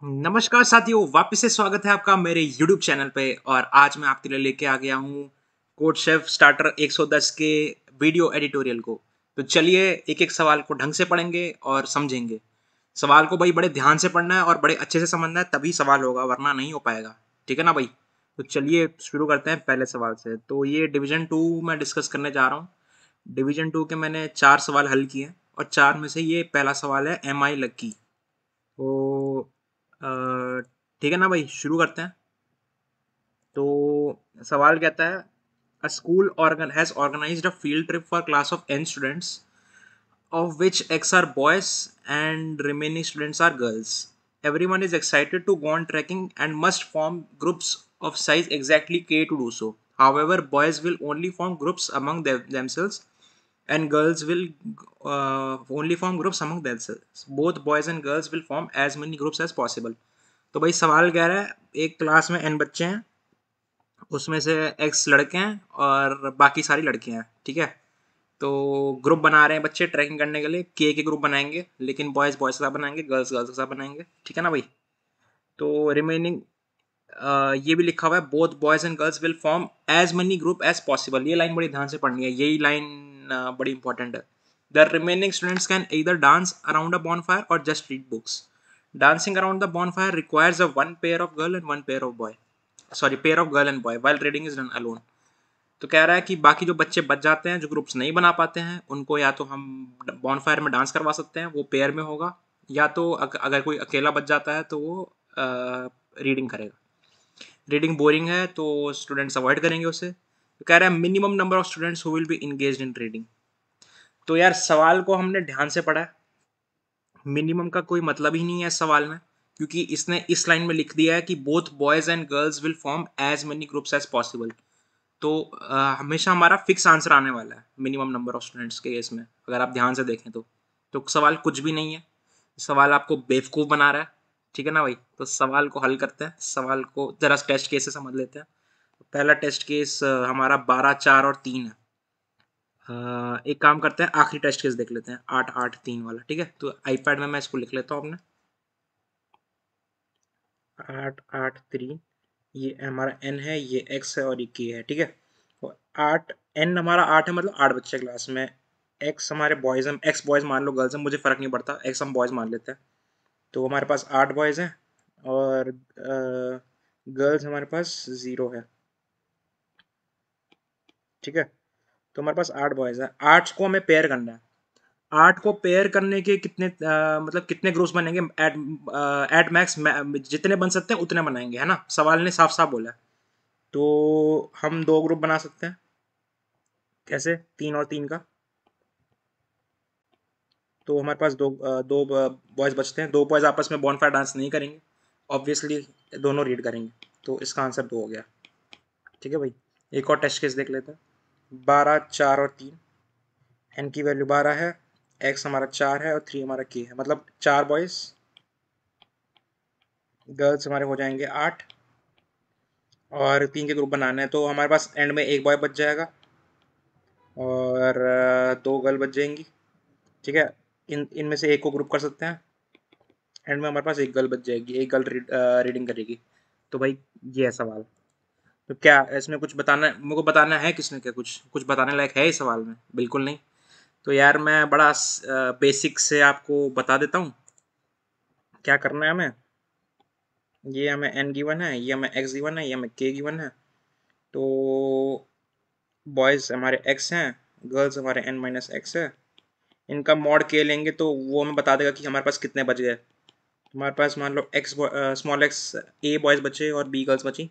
नमस्कार साथियों, वापस से स्वागत है आपका मेरे YouTube चैनल पे। और आज मैं आपके लिए लेके आ गया हूँ कोड शेफ स्टार्टर 110 के वीडियो एडिटोरियल को। तो चलिए एक एक सवाल को ढंग से पढ़ेंगे और समझेंगे। सवाल को भाई बड़े ध्यान से पढ़ना है और बड़े अच्छे से समझना है, तभी सवाल होगा, वरना नहीं हो पाएगा। ठीक है ना भाई? तो चलिए शुरू करते हैं पहले सवाल से। तो ये डिवीजन 2 मैं डिस्कस करने जा रहा हूँ। डिवीजन 2 के मैंने 4 सवाल हल किए हैं और 4 में से ये पहला सवाल है, एम आई लक्की? तो अ, ठीक है ना भाई, शुरू करते हैं। तो सवाल कहता है, a school organ has organized a field trip for class of n students of which X are boys and remaining students are girls. Everyone is excited to go on trekking and must form groups of size exactly K to do so. However, boys will only form groups among themselves and girls will only form groups among themselves. Both boys and girls will form as many groups as possible. तो भाई सवाल कह रहा है, एक class में n बच्चे हैं, उसमें से x लड़के हैं और बाकी सारी लड़कियां हैं। ठीक है? तो ग्रुप बना रहे हैं बच्चे ट्रैकिंग करने के लिए, के ग्रुप बनाएंगे, लेकिन बॉयज बॉयज के साथ बनाएंगे, गर्ल्स गर्ल्स के साथ बनाएंगे। ठीक है ना भाई? तो रिमेनिंग ये भी लिखा हुआ है, both boys and girls will form as many group as possible. ये लाइन बड़ी ध्यान से पढ़नी है, यही लाइन बड़ी इंपॉर्टेंट है। The remaining students can either dance around a bonfire और just read books. Dancing around the bonfire requires a one pair of girl and one pair of boy, sorry pair of girl and boy, while reading is done alone. तो कह रहा है कि बाकी जो बच्चे बच जाते हैं, जो ग्रुप्स नहीं बना पाते हैं, उनको या तो हम बॉनफायर में डांस करवा सकते हैं, वो पेयर में होगा, या तो अगर कोई अकेला बच जाता है तो वो रीडिंग करेगा। रीडिंग बोरिंग है तो स्टूडेंट्स अवॉइड करेंगे उसे। तो कह रहा है minimum number of students who will be engaged in reading. तो यार सवाल को हमने ध्यान से पढ़ा है, मिनिमम का कोई मतलब ही नहीं है इस सवाल में, क्योंकि इसने इस लाइन में लिख दिया है कि both boys and girls will form as many groups as possible. तो हमेशा हमारा फिक्स आंसर आने वाला है मिनिमम नंबर ऑफ स्टूडेंट्स के केस में, अगर आप ध्यान से देखें तो सवाल कुछ भी नहीं है, सवाल आपको बेवकूफ़ बना रहा है। ठीक है ना भाई? तो सवाल को हल करते हैं, सवाल को जरा टेस्ट केस से समझ लेते हैं। पहला टेस्ट केस हमारा 12, 4 और 3 है। एक काम करते हैं, आखिरी टेस्ट केस देख लेते हैं, 8, 8, 3 वाला। ठीक है? तो आईपैड में मैं इसको लिख लेता हूँ अपने, 8, 8, 3। ये हमारा n है, ये x है और ये k है। ठीक है? तो 8, n हमारा 8 है, मतलब 8 बच्चे क्लास में। x हमारे बॉयज़ हैं, x बॉयज़ मान लो, गर्ल्स हैं मुझे फ़र्क नहीं पड़ता, x हम बॉयज़ मान लेते हैं। तो हमारे पास 8 बॉयज़ हैं और गर्ल्स हमारे पास 0 है। ठीक है? तो हमारे पास 8 बॉयज़ हैं, 8 को हमें पेयर करना है। 8 को पेयर करने के कितने मतलब कितने ग्रुप्स बनेंगे? एट मैक्स जितने बन सकते हैं उतने बनाएंगे, है ना? सवाल ने साफ साफ बोला है। तो हम 2 ग्रुप बना सकते हैं। कैसे? 3 और 3 का। तो हमारे पास दो बॉयज़ बचते हैं, 2 बॉयज़ आपस में बॉनफायर डांस नहीं करेंगे, ऑब्वियसली दोनों रीड करेंगे। तो इसका आंसर 2 हो गया। ठीक है भाई? एक और टेस्ट केस देख लेते हैं। 12, 4 और 3, एन की वैल्यू 12 है, एक्स हमारा 4 है और 3 हमारा के है, मतलब 4 बॉयज़, गर्ल्स हमारे हो जाएंगे 8 और 3 के ग्रुप बनाने हैं। तो हमारे पास एंड में एक बॉय बच जाएगा और 2 गर्ल बच जाएंगी। ठीक है? इनमें से एक को ग्रुप कर सकते हैं, एंड में हमारे पास एक गर्ल बच जाएगी, एक गर्ल रीडिंग करेगी। तो भाई ये है सवाल। तो क्या इसमें कुछ बताना, मेरे को बताना है किसने, क्या कुछ कुछ बताने लायक है इस सवाल में? बिल्कुल नहीं। तो यार मैं बड़ा बेसिक से आपको बता देता हूँ क्या करना है हमें। ये हमें n गिवन है, ये हमें x गिवन है, ये हमें k गिवन है। तो बॉयज़ हमारे x हैं, गर्ल्स हमारे n-x है। इनका मॉड k लेंगे तो वो हमें बता देगा कि हमारे पास कितने बच गए। हमारे पास मान लो स्मॉल x a बॉयज़ बचे और b गर्ल्स बची,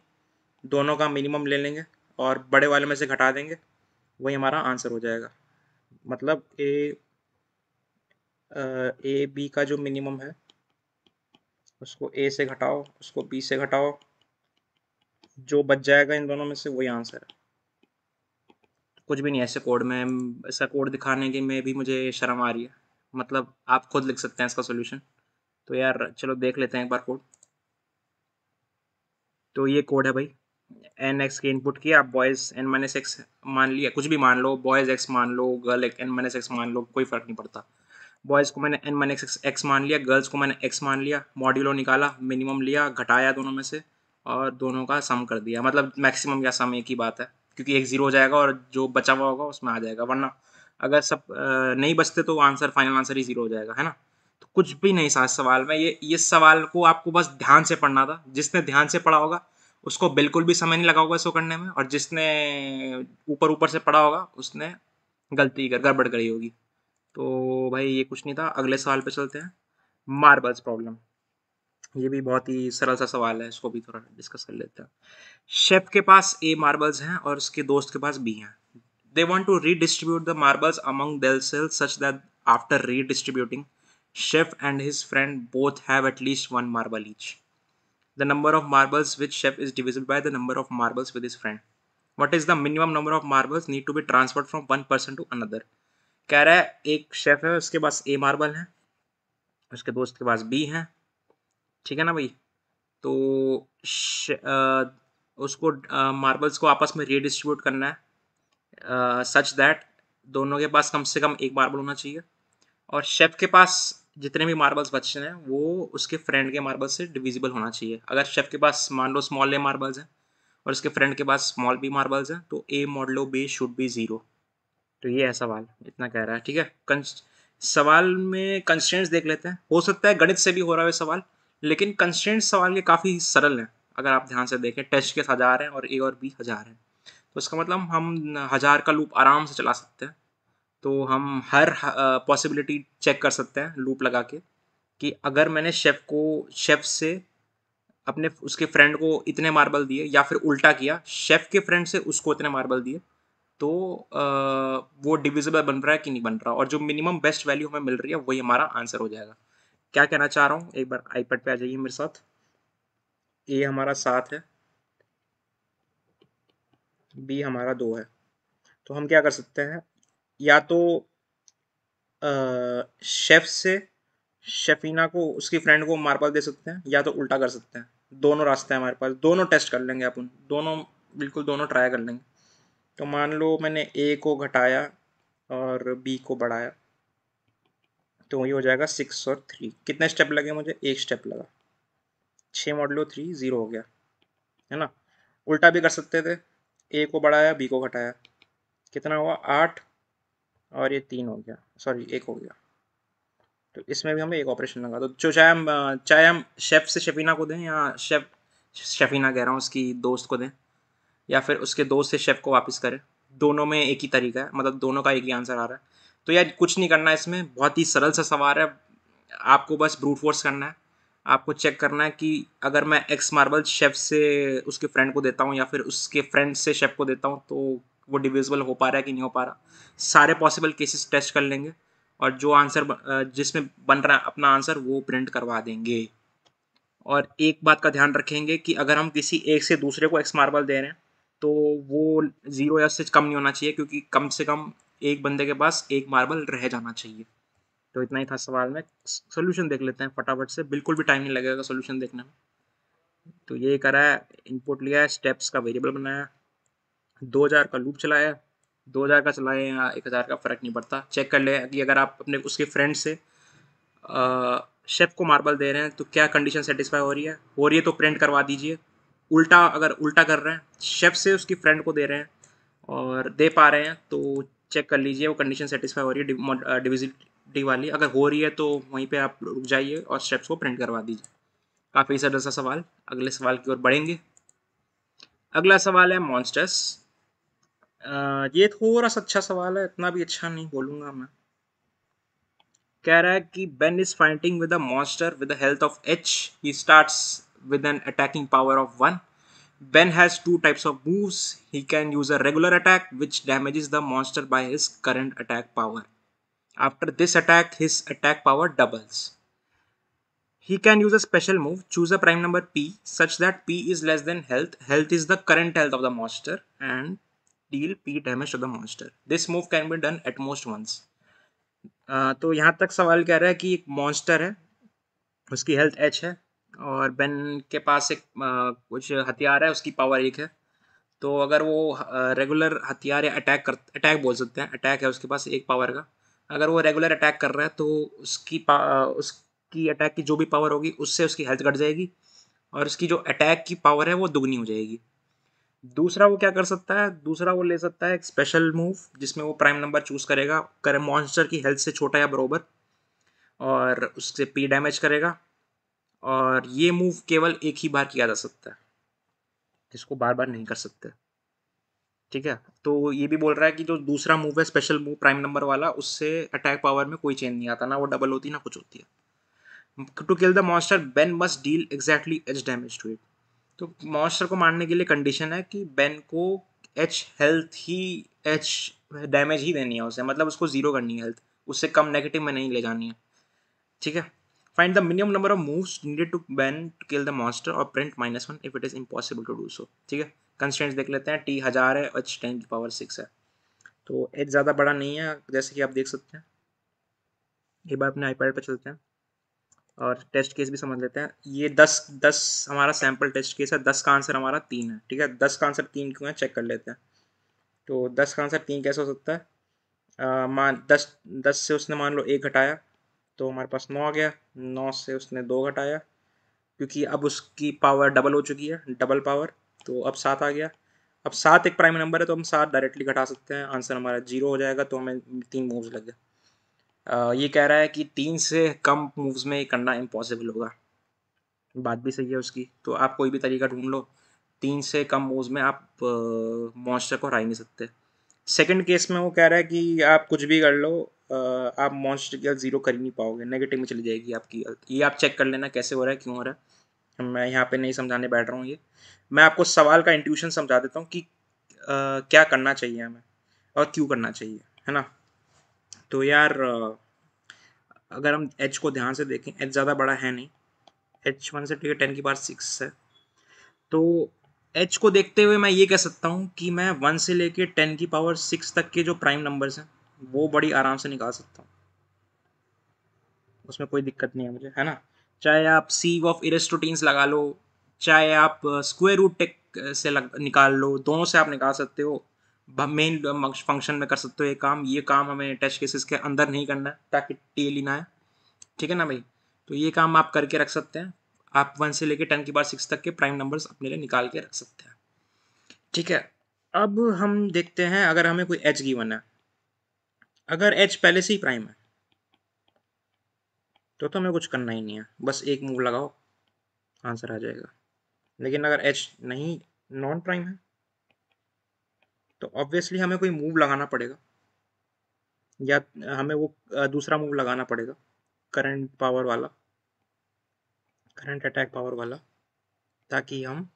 दोनों का मिनिमम ले लेंगे और बड़े वाले में से घटा देंगे, वही हमारा आंसर हो जाएगा। मतलब ए बी का जो मिनिमम है उसको ए से घटाओ, उसको बी से घटाओ, जो बच जाएगा इन दोनों में से वही आंसर है। कुछ भी नहीं है ऐसे कोड में, ऐसा कोड दिखाने की में भी मुझे शर्म आ रही है। मतलब आप खुद लिख सकते हैं इसका सोल्यूशन। तो यार चलो देख लेते हैं एक बार कोड। तो ये कोड है भाई, एन एक्स के इनपुट किया, आप बॉयज़ n-x मान लिया, कुछ भी मान लो, बॉयज़ x मान लो, गर्ल n-x मान लो, कोई फ़र्क नहीं पड़ता। बॉयज़ को मैंने n माइनस एक्स मान लिया, गर्ल्स को मैंने x मान लिया, मॉड्यूलो निकाला, मिनिमम लिया, घटाया दोनों में से और दोनों का सम कर दिया। मतलब मैक्सिमम या सम एक ही बात है, क्योंकि एक ज़ीरो हो जाएगा और जो बचा हुआ होगा उसमें आ जाएगा, वरना अगर सब नहीं बचते तो आंसर, फाइनल आंसर ही ज़ीरो हो जाएगा, है ना। तो कुछ भी नहीं था इस सवाल में। ये सवाल को आपको बस ध्यान से पढ़ना था। जिसने ध्यान से पढ़ा होगा उसको बिल्कुल भी समय नहीं लगा होगा इसको करने में, और जिसने ऊपर ऊपर से पढ़ा होगा उसने गलती कर गड़बड़ करी होगी। तो भाई ये कुछ नहीं था। अगले सवाल पे चलते हैं। मार्बल्स प्रॉब्लम, ये भी बहुत ही सरल सा सवाल है, इसको भी थोड़ा डिस्कस कर लेते हैं। शेफ के पास ए मार्बल्स हैं और उसके दोस्त के पास बी हैं। They want to redistribute the marbles among themselves such that after redistributing chef and his friend both have at least one marble each. The number of marbles with chef is divisible by the number of marbles with his friend. What is the minimum number of marbles need to be transferred from one person to another? कह रहा है एक chef है, उसके पास ए marble है, उसके दोस्त के पास बी है, ठीक है ना भाई। तो उसको मार्बल्स को आपस में रीडिस्ट्रीब्यूट करना है सच दैट दोनों के पास कम से कम एक मार्बल होना चाहिए, और शेफ के पास जितने भी मार्बल्स बचे हैं वो उसके फ्रेंड के मार्बल से डिविजिबल होना चाहिए। अगर शेफ के पास मान लो स्मॉल ए मार्बल्स हैं और उसके फ्रेंड के पास स्मॉल बी मार्बल्स हैं, तो A modulo B should be zero. तो ये है सवाल, इतना कह रहा है, ठीक है। सवाल में कंस्ट्रेंट्स देख लेते हैं। हो सकता है गणित से भी हो रहा है सवाल, लेकिन कंस्ट्रेंट्स सवाल के काफ़ी सरल हैं। अगर आप ध्यान से देखें, टेस्ट के 1000 हैं और ए और बी 1000 हैं, तो इसका मतलब हम 1000 का लूप आराम से चला सकते हैं। तो हम हर पॉसिबिलिटी चेक कर सकते हैं लूप लगा के, कि अगर मैंने शेफ से अपने उसके फ्रेंड को इतने मार्बल दिए, या फिर उल्टा किया, शेफ के फ्रेंड से उसको इतने मार्बल दिए, तो वो डिविजिबल बन रहा है कि नहीं बन रहा, और जो मिनिमम बेस्ट वैल्यू हमें मिल रही है वही हमारा आंसर हो जाएगा। क्या कहना चाह रहा हूँ, एक बार आईपैड पे आ जाइए मेरे साथ। ए हमारा 7 है, बी हमारा 2 है। तो हम क्या कर सकते हैं, या तो शेफ से शफीना को, उसकी फ्रेंड को मार्बल दे सकते हैं, या तो उल्टा कर सकते हैं। दोनों रास्ते हैं हमारे पास, दोनों टेस्ट कर लेंगे अपन, दोनों बिल्कुल दोनों ट्राई कर लेंगे। तो मान लो मैंने ए को घटाया और बी को बढ़ाया, तो वही हो जाएगा 6 और 3। कितने स्टेप लगे मुझे, एक स्टेप लगा। 6 मॉडलो 3 0 हो गया, है ना। उल्टा भी कर सकते थे, ए को बढ़ाया बी को घटाया, कितना हुआ 8, और ये 3 हो गया, सॉरी 1 हो गया। तो इसमें भी हमें एक ऑपरेशन लगा। तो जो चाहे हम शेफ से शफीना को दें, या शफीना कह रहा हूँ, उसकी दोस्त को दें, या फिर उसके दोस्त से शेफ को वापस करें, दोनों में एक ही तरीका है, मतलब दोनों का एक ही आंसर आ रहा है। तो यार कुछ नहीं करना है इसमें, बहुत ही सरल सा सवाल है। आपको बस ब्रूट फोर्स करना है। आपको चेक करना है कि अगर मैं एक्स मार्बल शेफ से उसके फ्रेंड को देता हूँ, या फिर उसके फ्रेंड से शेफ को देता हूँ, तो वो डिविजिबल हो पा रहा है कि नहीं हो पा रहा। सारे पॉसिबल केसेस टेस्ट कर लेंगे, और जो आंसर जिसमें बन रहा है अपना आंसर, वो प्रिंट करवा देंगे। और एक बात का ध्यान रखेंगे कि अगर हम किसी एक से दूसरे को एक्स मार्बल दे रहे हैं, तो वो 0 या उससे कम नहीं होना चाहिए, क्योंकि कम से कम एक बंदे के पास एक मार्बल रह जाना चाहिए। तो इतना ही था सवाल में। सोल्यूशन देख लेते हैं फटाफट से, बिल्कुल भी टाइम नहीं लगेगा सोल्यूशन देखने में। तो ये करा है, इनपुट लिया है, स्टेप्स का वेरिएबल बनाया, 2000 का लूप चलाया। 2000 का चलाए या 1000 का फ़र्क नहीं पड़ता। चेक कर ले कि अगर आप अपने उसके फ्रेंड से शेफ को मार्बल दे रहे हैं तो क्या कंडीशन सेटिस्फाई हो रही है तो प्रिंट करवा दीजिए। उल्टा, अगर उल्टा कर रहे हैं, शेफ से उसकी फ्रेंड को दे रहे हैं और दे पा रहे हैं, तो चेक कर लीजिए वो कंडीशन सेटिस्फाई हो रही है डिविजिबिलिटी वाली। अगर हो रही है तो वहीं पे आप रुक जाइए और स्टेप्स को प्रिंट करवा दीजिए। काफ़ी सरल सा सवाल। अगले सवाल की ओर बढ़ेंगे। अगला सवाल है मॉन्स्टर्स। ये थोड़ा सा अच्छा सवाल है, इतना भी अच्छा नहीं बोलूँगा मैं। कह रहा है कि Ben is fighting with a monster with a health of H. He starts with an attacking power of 1. Ben has 2 types of moves. He can use a regular attack which damages the monster by his current attack power. After this attack, his attack power doubles. He can use a special move. Choose a prime number P such that P is less than health. Health is the current health of the monster, and deal P damage to the monster. This move can be done at most once. तो यहाँ तक सवाल कह रहा है कि एक monster है, उसकी हेल्थ एच है, और बेन के पास एक कुछ हथियार है, उसकी पावर 1 है। तो अगर वो रेगुलर हथियार या अटैक बोल सकते हैं, अटैक है उसके पास 1 पावर का, अगर वो रेगुलर अटैक कर रहा है तो उसकी अटैक की जो भी पावर होगी उससे उसकी हेल्थ घट जाएगी और उसकी जो अटैक की पावर है वो दुगनी हो जाएगी। दूसरा वो क्या कर सकता है, दूसरा वो ले सकता है एक स्पेशल मूव जिसमें वो प्राइम नंबर चूज करेगा, करे मॉन्स्टर की हेल्थ से छोटा या बरोबर, और उससे पी डैमेज करेगा। और ये मूव केवल एक ही बार किया जा सकता है, इसको बार बार नहीं कर सकते। ठीक है, तो ये भी बोल रहा है कि जो दूसरा मूव है स्पेशल मूव प्राइम नंबर वाला, उससे अटैक पावर में कोई चेंज नहीं आता, ना वो डबल होती ना कुछ होती है। To kill the monster Ben must deal exactly H damage to it. तो मॉन्स्टर को मारने के लिए कंडीशन है कि बेन को एच हेल्थ ही, एच डैमेज ही देनी है उसे, मतलब उसको जीरो करनी है हेल्थ, उससे कम नेगेटिव में नहीं ले जानी है। ठीक है, find the minimum number of moves needed to ban to kill the monster और print -1 if it is impossible to do so. ठीक है, कंस्ट्रेंट्स देख लेते हैं। टी 1000 है, एच 10 की पावर 6 है, तो एच ज़्यादा बड़ा नहीं है जैसे कि आप देख सकते हैं। एक बार अपने आईपैड पर चलते हैं और टेस्ट केस भी समझ लेते हैं। ये 10 हमारा सैम्पल टेस्ट केस है, 10 का आंसर हमारा 3 है। ठीक है, 10 का आंसर 3 क्यों है चेक कर लेते हैं। तो 10 का आंसर 3 कैसे हो सकता है? मान 10 से उसने मान लो 1 घटाया तो हमारे पास 9 आ गया। 9 से उसने 2 घटाया क्योंकि अब उसकी पावर डबल हो चुकी है, डबल पावर, तो अब 7 आ गया। अब 7 एक प्राइम नंबर है तो हम 7 डायरेक्टली घटा सकते हैं, आंसर हमारा 0 हो जाएगा, तो हमें 3 मूव्स लगे। ये कह रहा है कि 3 से कम मूव्स में ये करना इम्पॉसिबल होगा। बात भी सही है उसकी, तो आप कोई भी तरीका ढूंढ लो, 3 से कम मूव्स में आप मॉन्स्टर को हरा ही नहीं सकते। सेकंड केस में वो कह रहा है कि आप कुछ भी कर लो, आप मॉन्स्टर की हेल्थ 0 कर ही नहीं पाओगे, नेगेटिव में चली जाएगी आपकी हेल्थ। ये आप चेक कर लेना कैसे हो रहा है, क्यों हो रहा है। मैं यहाँ पे नहीं समझाने बैठ रहा हूँ ये, मैं आपको सवाल का इंट्यूशन समझा देता हूँ कि क्या करना चाहिए हमें और क्यों करना चाहिए, है ना। तो यार अगर हम एच को ध्यान से देखें, एच ज़्यादा बड़ा है नहीं, एच 1 से ठीक है 10 की पावर 6 है। तो एच को देखते हुए मैं ये कह सकता हूँ कि मैं 1 से लेके 10 की पावर 6 तक के जो प्राइम नंबर्स हैं वो बड़ी आराम से निकाल सकता हूँ, उसमें कोई दिक्कत नहीं है मुझे, है ना। चाहे आप सीव ऑफ इरेस्टोटीन्स लगा लो, चाहे आप स्क्वायर रूट टेक से निकाल लो, दोनों से आप निकाल सकते हो। मेन फंक्शन में कर सकते हो ये काम हमें टेस्ट केसेस के अंदर नहीं करना है ताकि टेल ही ना है। ठीक है ना भाई, तो ये काम आप करके रख सकते हैं। आप 1 से लेके 10 की पावर 6 तक के प्राइम नंबर्स अपने लिए निकाल के रख सकते हैं। ठीक है, अब हम देखते हैं अगर हमें कोई एच गिवन है, अगर एच पहले से ही प्राइम है तो हमें कुछ करना ही नहीं है, बस एक मूव लगाओ आंसर आ जाएगा। लेकिन अगर एच नहीं, नॉन प्राइम है, तो ऑब्वियसली हमें कोई मूव लगाना पड़ेगा, या हमें वो दूसरा मूव लगाना पड़ेगा, करंट पावर वाला, करंट अटैक पावर वाला, ताकि हम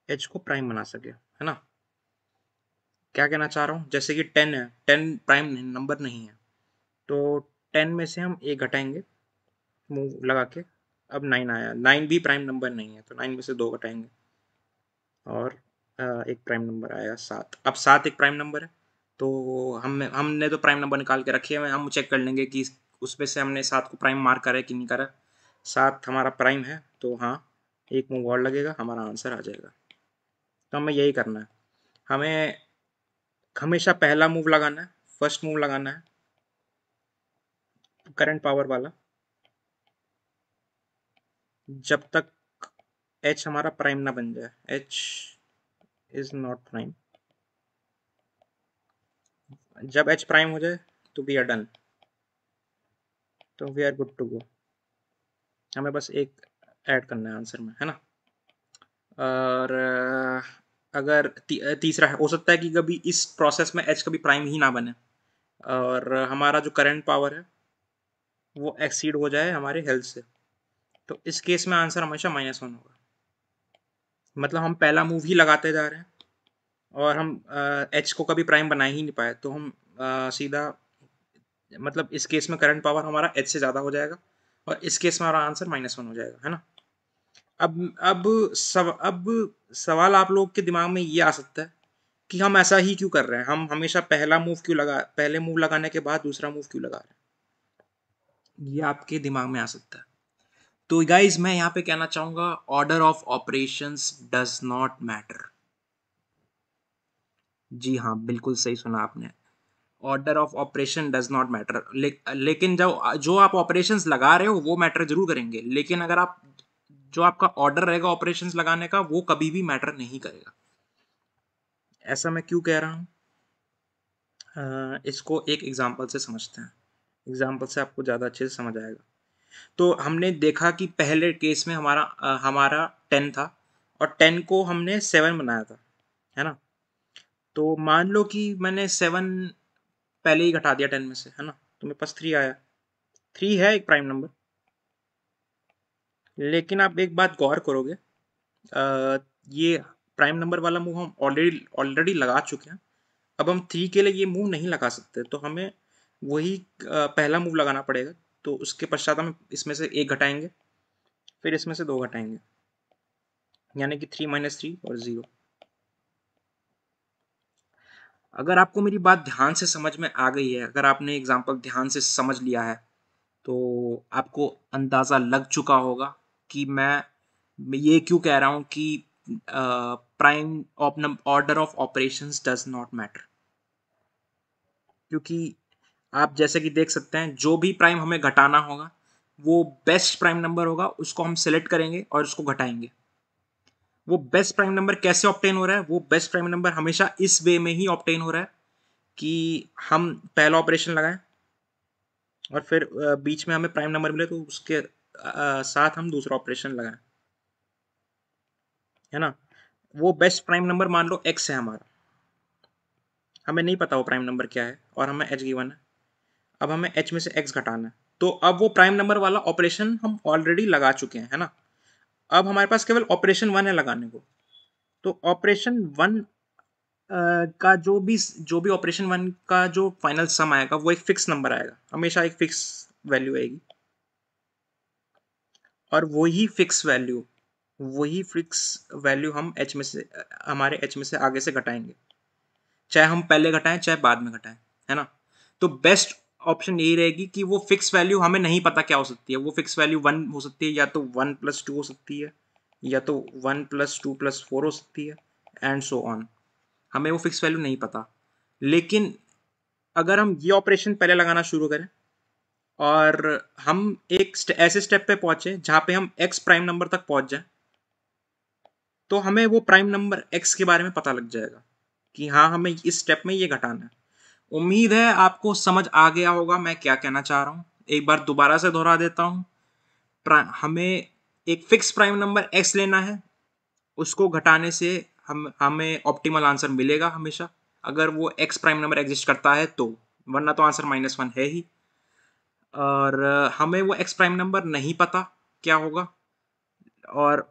एच को प्राइम बना सके, है ना। क्या कहना चाह रहा हूँ, जैसे कि 10 है, 10 प्राइम नंबर नहीं है, तो 10 में से हम एक घटाएंगे मूव लगा के, अब 9 आया, 9 भी प्राइम नंबर नहीं है तो 9 में से 2 घटाएंगे और एक प्राइम नंबर आया 7। अब 7 एक प्राइम नंबर है, तो हमने तो प्राइम नंबर निकाल के रखे हुए हैं, हम चेक कर लेंगे कि उसमें से हमने 7 को प्राइम मार्क करा है कि नहीं करा। 7 हमारा प्राइम है तो हाँ, एक मूव और लगेगा, हमारा आंसर आ जाएगा। तो हमें यही करना है, हमें हमेशा पहला मूव लगाना है, फर्स्ट मूव लगाना है करंट पावर वाला, जब तक एच हमारा प्राइम ना बन जाए। एच इज नॉट प्राइम, जब एच प्राइम हो जाए तो वी आर डन, तो we are good to go. हमें बस एक ऐड करना है आंसर में, है ना। और अगर तीसरा है, हो सकता है कि कभी इस प्रोसेस में एच कभी प्राइम ही ना बने और हमारा जो करंट पावर है वो एक्सीड हो जाए हमारे हेल्थ से, तो इस केस में आंसर हमेशा -1 होगा। मतलब हम पहला मूव ही लगाते जा रहे हैं और हम एच को कभी प्राइम बना ही नहीं पाए, तो हम सीधा, मतलब इस केस में करंट पावर हमारा एच से ज़्यादा हो जाएगा और इस केस में हमारा आंसर -1 हो जाएगा, है ना। अब सवाल आप लोग के दिमाग में ये आ सकता है कि हम ऐसा ही क्यों कर रहे हैं, हम हमेशा पहले मूव लगाने के बाद दूसरा मूव क्यों लगा रहे हैं, ये आपके दिमाग में आ सकता है। तो गाइज मैं यहाँ पे कहना चाहूंगा, order of operations does not matter. जी हाँ, बिल्कुल सही सुना आपने, order of operation does not matter, लेकिन जो आप ऑपरेशंस लगा रहे हो वो मैटर जरूर करेंगे, लेकिन अगर आप जो आपका ऑर्डर रहेगा ऑपरेशंस लगाने का वो कभी भी मैटर नहीं करेगा। ऐसा मैं क्यों कह रहा हूँ? इसको एक एग्जांपल से समझते हैं। एग्जांपल से आपको ज़्यादा अच्छे से समझ आएगा। तो हमने देखा कि पहले केस में हमारा 10 था और 10 को हमने 7 बनाया था, है ना। तो मान लो कि मैंने 7 पहले ही घटा दिया 10 में से, है ना, तो मेरे पास 3 आया। 3 है एक प्राइम नंबर, लेकिन आप एक बात गौर करोगे, ये प्राइम नंबर वाला मूव हम ऑलरेडी लगा चुके हैं। अब हम 3 के लिए ये मूव नहीं लगा सकते, तो हमें वही पहला मूव लगाना पड़ेगा। तो उसके पश्चात हम इसमें से 1 घटाएंगे, फिर इसमें से 2 घटाएंगे, यानी कि 3 - 3 और 0। अगर आपको मेरी बात ध्यान से समझ में आ गई है, अगर आपने एग्जाम्पल ध्यान से समझ लिया है, तो आपको अंदाज़ा लग चुका होगा कि मैं ये क्यों कह रहा हूँ कि prime order of operations does not matter. क्योंकि आप जैसे कि देख सकते हैं, जो भी प्राइम हमें घटाना होगा वो बेस्ट प्राइम नंबर होगा, उसको हम सेलेक्ट करेंगे और उसको घटाएंगे। वो बेस्ट प्राइम नंबर कैसे ऑब्टेन हो रहा है? वो बेस्ट प्राइम नंबर हमेशा इस वे में ही ऑब्टेन हो रहा है कि हम पहला ऑपरेशन लगाएं और फिर बीच में हमें प्राइम नंबर मिले तो उसके साथ हम दूसरा ऑपरेशन लगाएं, है ना। वो बेस्ट प्राइम नंबर मान लो x है हमारा, हमें नहीं पता वो प्राइम नंबर क्या है और हमें h गिवन है। अब हमें h में से x घटाना है, तो अब वो प्राइम नंबर वाला ऑपरेशन हम ऑलरेडी लगा चुके हैं, है ना। अब हमारे पास केवल ऑपरेशन 1 है लगाने को। तो ऑपरेशन 1 का जो भी ऑपरेशन 1 का जो फाइनल सम आएगा वो एक फिक्स नंबर आएगा, हमेशा एक फिक्स वैल्यू आएगी। और वही फिक्स वैल्यू हम h में से हमारे h में से आगे से घटाएंगे, चाहे हम पहले घटाएं चाहे बाद में घटाएं, है ना। तो बेस्ट ऑप्शन यही रहेगी कि वो फिक्स वैल्यू हमें नहीं पता क्या हो सकती है। वो फिक्स वैल्यू 1 हो सकती है, या तो 1+2 हो सकती है, या तो 1+2+4 हो सकती है, एंड सो ऑन। हमें वो फिक्स वैल्यू नहीं पता। लेकिन अगर हम ये ऑपरेशन पहले लगाना शुरू करें और हम एक ऐसे स्टेप पे पहुंचे जहां पे हम एक्स प्राइम नंबर तक पहुंच जाए, तो हमें वो प्राइम नंबर एक्स के बारे में पता लग जाएगा कि हाँ, हमें इस स्टेप में ये घटाना है। उम्मीद है आपको समझ आ गया होगा मैं क्या कहना चाह रहा हूँ। एक बार दोबारा से दोहरा देता हूँ। हमें एक फिक्स प्राइम नंबर एक्स लेना है, उसको घटाने से हमें ऑप्टिमल आंसर मिलेगा हमेशा, अगर वो एक्स प्राइम नंबर एग्जिस्ट करता है तो, वरना तो आंसर -1 है ही। और हमें वो एक्स प्राइम नंबर नहीं पता क्या होगा, और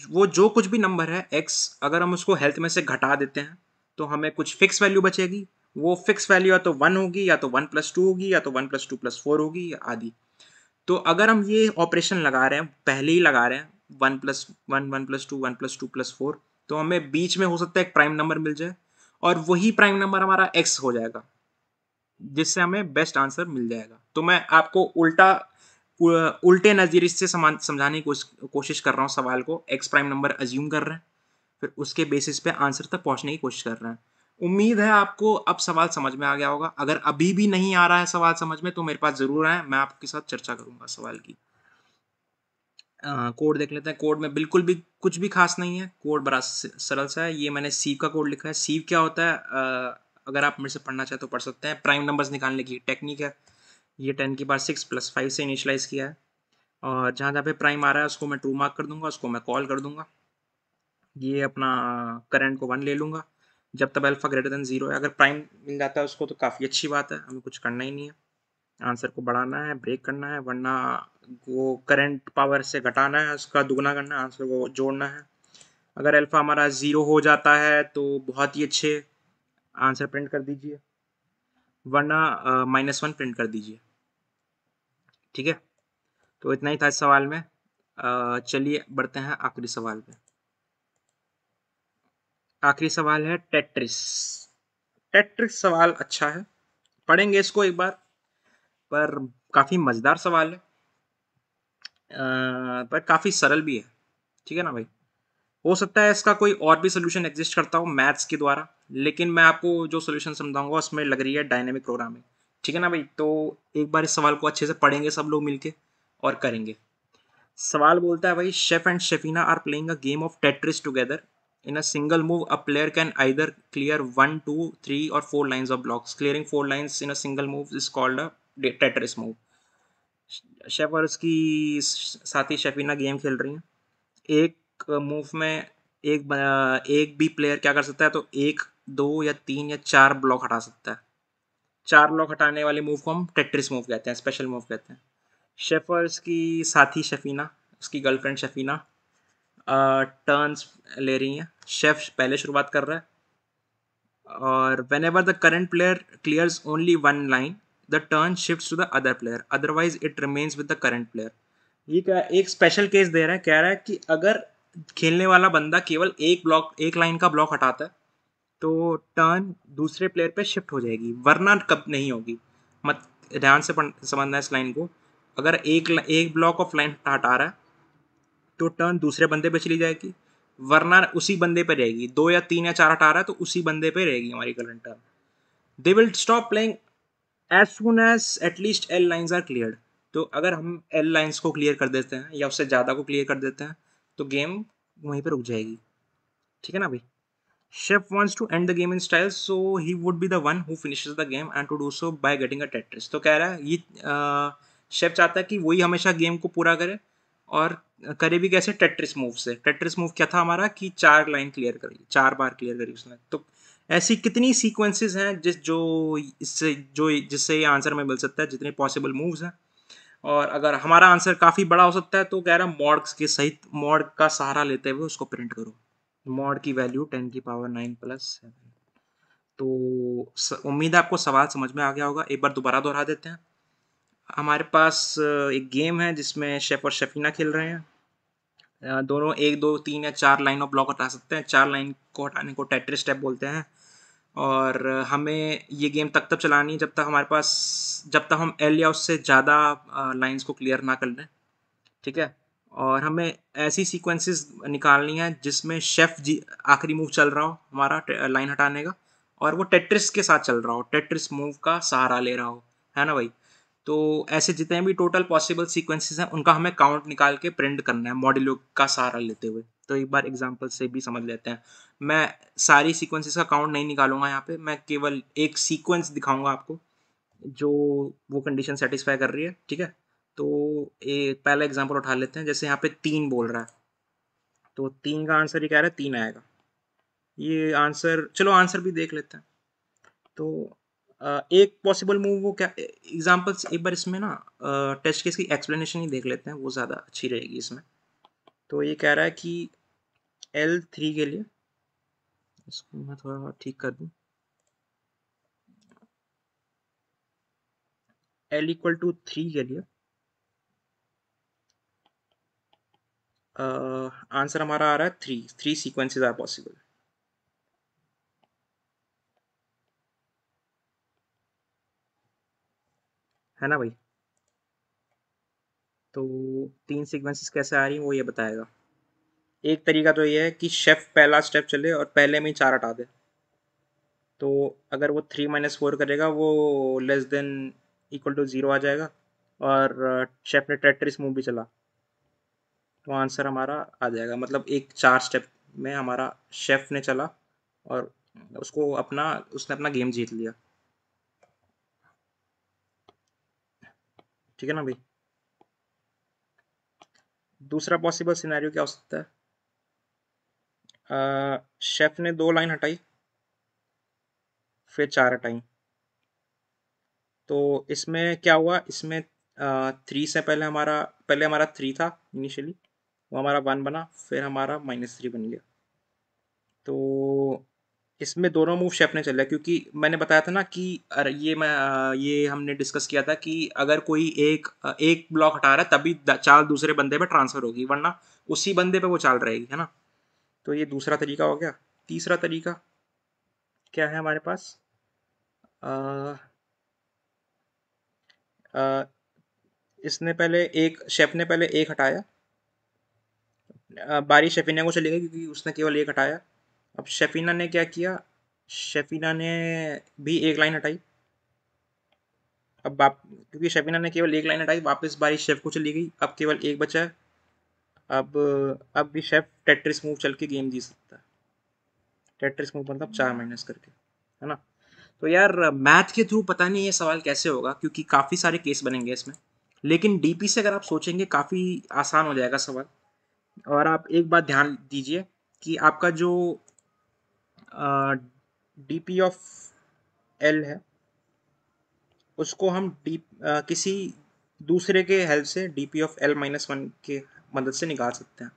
वो जो कुछ भी नंबर है एक्स, अगर हम उसको हेल्थ में से घटा देते हैं तो हमें कुछ फिक्स वैल्यू बचेगी। वो फिक्स वैल्यू या तो 1 होगी, या तो 1+2 होगी, या तो 1+2+4 होगी, या आदि। तो अगर हम ये ऑपरेशन लगा रहे हैं, पहले ही लगा रहे हैं 1+1 1+2 1+2+4, तो हमें बीच में हो सकता है एक प्राइम नंबर मिल जाए और वही प्राइम नंबर हमारा एक्स हो जाएगा, जिससे हमें बेस्ट आंसर मिल जाएगा। तो मैं आपको उल्टे नज़रिए से समझाने की कोशिश कर रहा हूँ सवाल को। एक्स प्राइम नंबर अज्यूम कर रहे हैं, फिर उसके बेसिस पे आंसर तक पहुंचने की कोशिश कर रहे हैं। उम्मीद है आपको अब सवाल समझ में आ गया होगा। अगर अभी भी नहीं आ रहा है सवाल समझ में, तो मेरे पास ज़रूर आए, मैं आपके साथ चर्चा करूंगा सवाल की। कोड देख लेते हैं। कोड में बिल्कुल भी कुछ भी खास नहीं है, कोड बड़ा सरल सा है। ये मैंने सीव का कोड लिखा है। सीव क्या होता है, अगर आप मेरे से पढ़ना चाहें तो पढ़ सकते हैं। प्राइम नंबर्स निकालने की टेक्निक है। ये 10 की पावर 6 + 5 से इनिशलाइज किया है, और जहाँ जहाँ पे प्राइम आ रहा है उसको मैं ट्रू मार्क कर दूंगा, उसको मैं कॉल कर दूंगा। ये अपना करंट को 1 ले लूँगा जब तक अल्फा ग्रेटर देन 0 है। अगर प्राइम मिल जाता है उसको तो काफ़ी अच्छी बात है, हमें कुछ करना ही नहीं है। आंसर को बढ़ाना है, ब्रेक करना है, वरना वो करंट पावर से घटाना है, उसका दुगना करना है, आंसर को जोड़ना है। अगर अल्फा हमारा 0 हो जाता है तो बहुत ही अच्छे, आंसर प्रिंट कर दीजिए, वरना -1 प्रिंट कर दीजिए। ठीक है, तो इतना ही था इस सवाल में। चलिए बढ़ते हैं आखिरी सवाल पे। आखिरी सवाल है टेट्रिस। टेट्रिस सवाल अच्छा है, पढ़ेंगे इसको एक बार, पर काफ़ी मज़ेदार सवाल है, पर काफ़ी सरल भी है। ठीक है ना भाई। हो सकता है इसका कोई और भी सोल्यूशन एग्जिस्ट करता हो मैथ्स के द्वारा, लेकिन मैं आपको जो सोल्यूशन समझाऊंगा उसमें लग रही है डायनेमिक प्रोग्रामिंग। ठीक है ना भाई, तो एक बार इस सवाल को अच्छे से पढ़ेंगे सब लोग मिलके और करेंगे। सवाल बोलता है भाई, chef and Chefina are playing a game of Tetris together. In a single move a player can either clear 1 2 3 और 4 lines of blocks. Clearing 4 lines in a single move is called a Tetris move. Chef और उसकी साथी शेफीना game खेल रही हैं। एक move में एक भी प्लेयर क्या कर सकता है, तो 1 2 या 3 या 4 ब्लॉक हटा सकता है। 4 ब्लॉक हटाने वाले मूव को हम टेट्रिस मूव कहते हैं, स्पेशल मूव कहते हैं। शेफ और उसकी साथी शफीना, उसकी गर्लफ्रेंड शफीना टर्न्स ले रही हैं। शेफ पहले शुरुआत कर रहा है और whenever the current player clears only 1 line the turn shifts to the other player, otherwise it remains with the current player. ये क्या एक स्पेशल केस दे रहा है, कह रहा है कि अगर खेलने वाला बंदा केवल एक लाइन का ब्लॉक हटाता है तो टर्न दूसरे प्लेयर पे शिफ्ट हो जाएगी, वरना कब नहीं होगी। मत ध्यान से समझना इस लाइन को। अगर एक ब्लॉक ऑफ लाइन हटा रहा है तो टर्न दूसरे बंदे पे चली जाएगी, वरना उसी बंदे पे रहेगी। 2 या 3 या 4 हटा रहा है तो उसी बंदे पे रहेगी हमारी current turn. They will stop playing as soon as at least L lines are cleared. तो अगर हम एल लाइन्स को क्लियर कर देते हैं या उससे ज़्यादा को क्लियर कर देते हैं तो गेम वहीं पे रुक जाएगी। ठीक है ना भाई। Chef wants to end the game in style, so he would be the one who finishes the game and to do so by getting a Tetris। तो कह रहा है ये शेफ चाहता है कि वही हमेशा गेम को पूरा करे और करे भी कैसे, टेट्रिस मूव से। टेट्रिस मूव क्या था हमारा कि 4 लाइन क्लियर करी, 4 बार क्लियर करी उसने। तो ऐसी कितनी सीक्वेंसेस हैं जिससे ये आंसर में मिल सकता है, जितने पॉसिबल मूव्स हैं। और अगर हमारा आंसर काफ़ी बड़ा हो सकता है तो कह रहा है मॉड्स के सहित मॉड का सहारा लेते हुए उसको प्रिंट करो। मॉड की वैल्यू 10⁻⁹ तो उम्मीद है आपको सवाल समझ में आ गया होगा। एक बार दोबारा दोहरा देते हैं। हमारे पास एक गेम है जिसमें शेफ और शेफीना खेल रहे हैं। दोनों 1 2 3 या 4 लाइन ऑफ ब्लॉक हटा सकते हैं। 4 लाइन को हटाने को टेट्रिस स्टेप बोलते हैं। और हमें ये गेम तब चलानी है जब तक हम एल या उससे ज़्यादा लाइंस को क्लियर ना कर लें। ठीक है। और हमें ऐसी सीक्वेंसेस निकालनी है जिसमें शेफ जी आखिरी मूव चल रहा हो हमारा लाइन हटाने का, और वो टेट्रिस के साथ चल रहा हो, टेट्रिस मूव का सहारा ले रहा हो, है ना भाई। तो ऐसे जितने भी टोटल पॉसिबल सीक्वेंसेस हैं उनका हमें काउंट निकाल के प्रिंट करना है मॉड्यूलो का सहारा लेते हुए। तो एक बार एग्जांपल से भी समझ लेते हैं। मैं सारी सीक्वेंसेस का काउंट नहीं निकालूंगा यहाँ पे, मैं केवल एक सीक्वेंस दिखाऊंगा आपको जो वो कंडीशन सेटिस्फाई कर रही है। ठीक है। तो पहला एग्जांपल उठा लेते हैं। जैसे यहाँ पे 3 बोल रहा है तो 3 का आंसर ये कह रहा है 3 आएगा। ये आंसर, चलो आंसर भी देख लेते हैं। तो एक पॉसिबल मूव वो क्या एग्जांपल्स, एक बार इसमें ना टेस्ट केस की एक्सप्लेनेशन ही देख लेते हैं, वो ज़्यादा अच्छी रहेगी इसमें। तो ये कह रहा है कि L3 के लिए, इसको मैं थोड़ा ठीक कर दूँ, L = 3 के लिए आंसर हमारा आ रहा है 3 सीक्वेंसेस आर पॉसिबल, है ना भाई। तो 3 सीक्वेंसेस कैसे आ रही हैं वो ये बताएगा। एक तरीका तो ये है कि शेफ पहला स्टेप चले और पहले में ही 4 हटा दे। तो अगर वो 3 - 4 करेगा वो लेस देन इक्वल टू 0 आ जाएगा। और शेफ ने टेट्रिस मूव भी चला तो आंसर हमारा आ जाएगा। मतलब एक 4 स्टेप में हमारा शेफ ने चला और उसने अपना गेम जीत लिया। ठीक है ना भाई। दूसरा पॉसिबल सिनेरियो क्या हो सकता है, शेफ ने 2 लाइन हटाई फिर 4 हटाई। तो इसमें क्या हुआ, इसमें 3 से पहले हमारा 3 था इनिशियली, वो हमारा 1 बना, फिर हमारा -3 बन गया। तो इसमें दोनों मूव शेफ ने चला, क्योंकि मैंने बताया था ना कि अरे ये हमने डिस्कस किया था कि अगर कोई एक ब्लॉक हटा रहा है तभी चाल दूसरे बंदे पे ट्रांसफर होगी, वरना उसी बंदे पे वो चाल रहेगी, है ना। तो ये दूसरा तरीका हो गया। तीसरा तरीका क्या है हमारे पास, आ, आ, इसने पहले एक शेफ ने पहले एक हटाया, बारी शेफीना को चली गई क्योंकि उसने केवल एक हटाया। अब शेफीना ने क्या किया, शेफीना ने भी एक लाइन हटाई। अब क्योंकि शेफीना ने केवल एक लाइन हटाई, वापस बारी शेफ को चली गई। अब केवल एक बचा है। अब अब भी शेफ टेट्रिस मूव चल के गेम जीत सकता है। टेट्रिस मूव मतलब 4 माइनस करके, है ना। तो यार मैथ के थ्रू पता नहीं ये सवाल कैसे होगा, क्योंकि काफ़ी सारे केस बनेंगे इसमें। लेकिन डीपी से अगर आप सोचेंगे काफ़ी आसान हो जाएगा सवाल। और आप एक बात ध्यान दीजिए कि आपका जो डीपी ऑफ एल है उसको हम किसी दूसरे के हेल्प से डीपी ऑफ एल -1 के मदद से निकाल सकते हैं,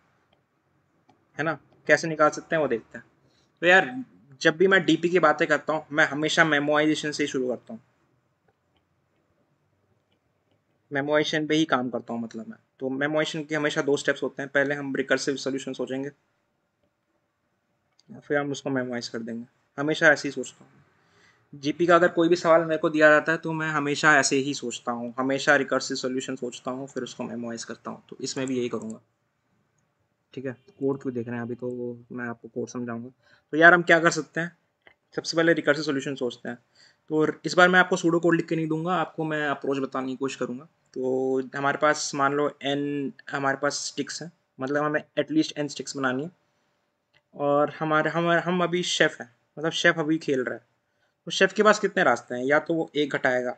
है ना। कैसे निकाल सकते हैं वो देखते हैं। तो यार जब भी मैं डीपी की बातें करता हूँ मैं हमेशा मेमोराइजेशन से ही शुरू करता हूँ। मेमोराइजेशन पे ही काम करता हूँ मतलब मैं। तो मेमोराइजेशन के हमेशा 2 स्टेप्स होते हैं। पहले हम रिकर्सिव सोल्यूशन सोचेंगे, फिर हम उसको मेमोराइज कर देंगे। हमेशा ऐसे ही सोचता हूँ। जीपी का अगर कोई भी सवाल मेरे को दिया जाता है तो मैं हमेशा ऐसे ही सोचता हूँ, हमेशा रिकर्सिव सोल्यूशन सोचता हूँ, फिर उसको मेमोराइज करता हूँ। तो इसमें भी यही करूँगा, ठीक है। कोड क्यों देख रहे हैं, अभी तो मैं आपको कोड समझाऊंगा। तो यार हम क्या कर सकते हैं, सबसे पहले रिकर्सिव सॉल्यूशन सोचते हैं। तो इस बार मैं आपको सूडो कोड लिख के नहीं दूंगा, आपको मैं अप्रोच बताने की कोशिश करूंगा। तो हमारे पास मान लो n, हमारे पास स्टिक्स हैं, मतलब हमें एटलीस्ट n स्टिक्स बनानी है। और हम अभी शेफ़ हैं, मतलब शेफ़ अभी खेल रहा है। तो शेफ़ के पास कितने रास्ते हैं, या तो वो 1 घटाएगा,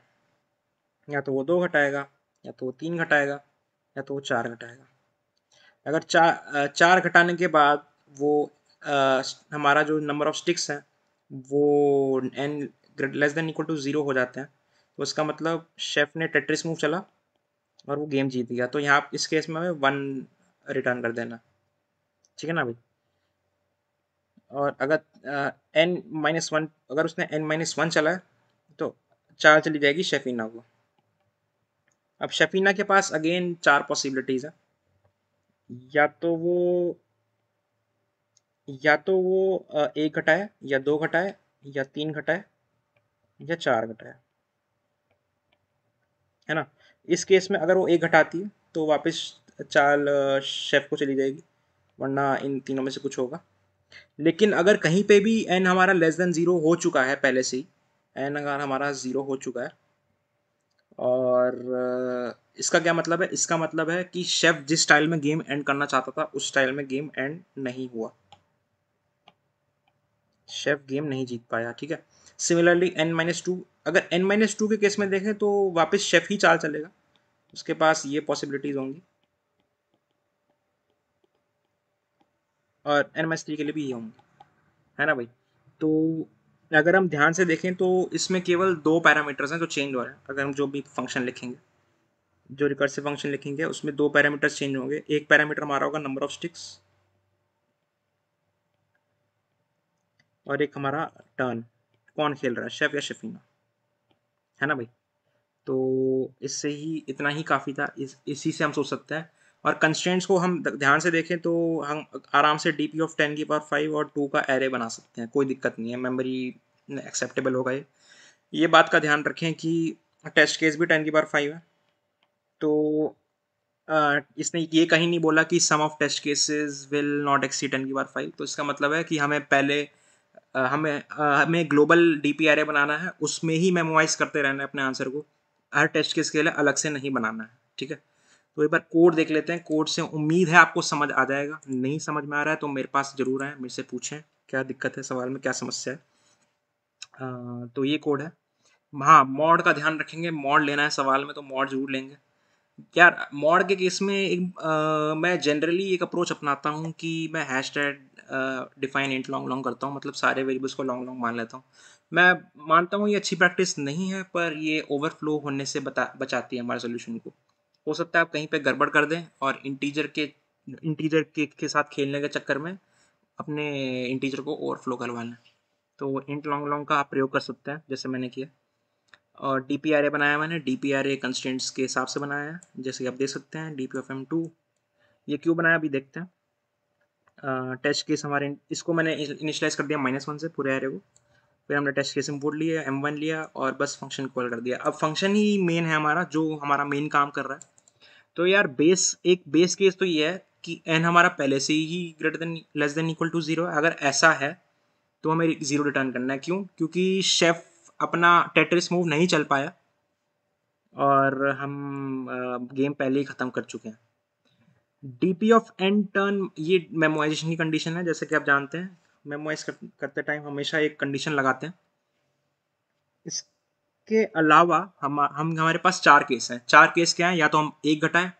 या तो वो 2 घटाएगा, या तो वो 3 घटाएगा, या तो वो 4 घटाएगा। अगर 4 घटाने के बाद वो हमारा जो नंबर ऑफ स्टिक्स हैं वो n less than equal to 0 हो जाते हैं, तो इसका मतलब शेफ ने टेट्रिस मूव चला और वो गेम जीत गया। तो यहाँ इस केस में हमें 1 रिटर्न कर देना, ठीक है ना भाई। और अगर n-1, अगर उसने n-1 चला है तो 4 चली जाएगी शेफीना को। अब शेफीना के पास अगेन 4 पॉसिबिलिटीज़ हैं, या तो वो एक घटाए, या 2 घटाए, या 3 घटाए, या 4 घटाए, है ना। इस केस में अगर वो 1 घटाती है तो वापस चाल शेफ को चली जाएगी, वरना इन तीनों में से कुछ होगा। लेकिन अगर कहीं पे भी n हमारा लेस देन 0 हो चुका है पहले से ही, n अगर हमारा 0 हो चुका है, और इसका क्या मतलब है, इसका मतलब है कि शेफ जिस स्टाइल में गेम एंड करना चाहता था उस स्टाइल में गेम एंड नहीं हुआ, शेफ गेम नहीं जीत पाया, ठीक है। सिमिलरली n-2, अगर n-2 के केस में देखें तो वापस शेफ ही चाल चलेगा, उसके पास ये पॉसिबिलिटीज होंगी, और n-3 के लिए भी ये होंगे, है ना भाई। तो अगर हम ध्यान से देखें तो इसमें केवल 2 पैरामीटर्स हैं जो चेंज हो रहे हैं। अगर हम जो भी फंक्शन लिखेंगे, जो रिकर्सिव फंक्शन लिखेंगे उसमें 2 पैरामीटर्स चेंज होंगे। एक पैरामीटर हमारा होगा नंबर ऑफ स्टिक्स, और एक हमारा टर्न, कौन खेल रहा है, शेफ या शेफीना, है ना भाई। तो इससे ही इतना ही काफ़ी था, इसी से हम सोच सकते हैं। और कंस्ट्रेंट्स को हम ध्यान से देखें तो हम आराम से डी पी ऑफ 10⁵ और 2 का एरे बना सकते हैं, कोई दिक्कत नहीं है, मेमोरी एक्सेप्टेबल होगा ये बात का ध्यान रखें कि टेस्ट केस भी 10⁵ है। तो इसने ये कहीं नहीं बोला कि sum of test cases will not exceed 10⁵। तो इसका मतलब है कि हमें पहले हमें ग्लोबल डीपी एरे बनाना है, उसमें ही मेमोराइज करते रहना है अपने आंसर को, हर टेस्ट केस के लिए अलग से नहीं बनाना है, ठीक है। तो एक बार कोड देख लेते हैं, कोड से उम्मीद है आपको समझ आ जाएगा। नहीं समझ में आ रहा है तो मेरे पास जरूर आए, मेरे से पूछें क्या दिक्कत है, सवाल में क्या समस्या है। तो ये कोड है। हाँ, मॉड का ध्यान रखेंगे, मॉड लेना है सवाल में तो मॉड जरूर लेंगे। यार मॉड के केस में मैं जनरली एक अप्रोच अपनाता हूँ कि मैं hash tag define int long long करता हूँ, मतलब सारे वेरिएबल्स को लॉन्ग लॉन्ग मान लेता हूँ। मैं मानता हूँ ये अच्छी प्रैक्टिस नहीं है, पर ये ओवरफ्लो होने से बचाती है हमारे सोल्यूशन को। हो सकता है आप कहीं पे गड़बड़ कर दें और इंटीजर के साथ खेलने के चक्कर में अपने इंटीजर को ओवरफ्लो करवा लें। तो इंट लॉन्ग लॉन्ग का आप प्रयोग कर सकते हैं, जैसे मैंने किया। और डी पी आर ए बनाया मैंने, D P R A constants के हिसाब से बनाया है, जैसे कि आप देख सकते हैं डी पी ऑफ M2। ये क्यों बनाया अभी देखते हैं। टेस्ट केस हमारे, इसको मैंने इनिशलाइज कर दिया -1 से पूरे एरे को। फिर हमने टेस्ट केस इंपोर्ट लिया, M1 लिया और बस फंक्शन कॉल कर दिया। अब फंक्शन ही मेन है हमारा, जो हमारा मेन काम कर रहा है। तो यार एक बेस केस तो ये है कि n हमारा पहले से ही greater than less than equal to 0 है। अगर ऐसा है तो हमें 0 रिटर्न करना है। क्यों? क्योंकि शेफ अपना टेट्रिस मूव नहीं चल पाया और हम गेम पहले ही ख़त्म कर चुके हैं। डीपी ऑफ एंड टर्न ये मेमोराइजेशन की कंडीशन है, जैसे कि आप जानते हैं मेमोराइज करते टाइम हमेशा एक कंडीशन लगाते हैं। इसके अलावा हम हमारे पास 4 केस हैं। 4 केस क्या हैं? या तो हम 1 घटाएं,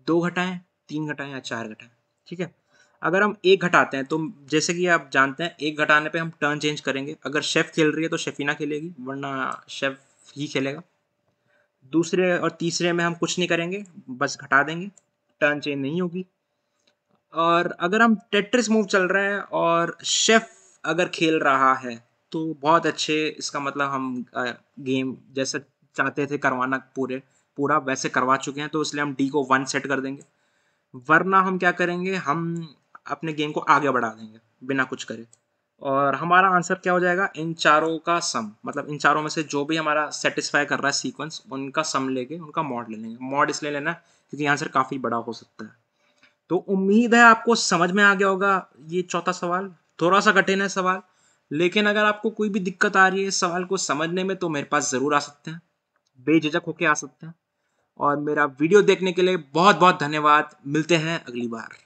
2 घटाएं, 3 घटाएं या 4 घटाएं। ठीक है, अगर हम 1 घटाते हैं तो जैसे कि आप जानते हैं 1 घटाने पे हम टर्न चेंज करेंगे। अगर शेफ खेल रही है तो शेफीना खेलेगी, वरना शेफ ही खेलेगा। दूसरे और तीसरे में हम कुछ नहीं करेंगे, बस घटा देंगे, टर्न चेंज नहीं होगी। और अगर हम टेट्रिस मूव चल रहे हैं और शेफ अगर खेल रहा है तो बहुत अच्छे, इसका मतलब हम गेम जैसे चाहते थे करवाना पूरा वैसे करवा चुके हैं, तो इसलिए हम डी को 1 सेट कर देंगे। वरना हम क्या करेंगे, हम अपने गेम को आगे बढ़ा देंगे बिना कुछ करे। और हमारा आंसर क्या हो जाएगा? इन चारों का सम, मतलब इन चारों में से जो भी हमारा सेटिस्फाई कर रहा है सीक्वेंस, उनका सम लेके उनका मॉड ले लेंगे। मॉड इसलिए लेना है क्योंकि आंसर काफ़ी बड़ा हो सकता है। तो उम्मीद है आपको समझ में आ गया होगा ये चौथा सवाल। थोड़ा सा कठिन है सवाल, लेकिन अगर आपको कोई भी दिक्कत आ रही है इस सवाल को समझने में तो मेरे पास ज़रूर आ सकते हैं, बेझिझक होके आ सकते हैं। और मेरा वीडियो देखने के लिए बहुत बहुत धन्यवाद। मिलते हैं अगली बार।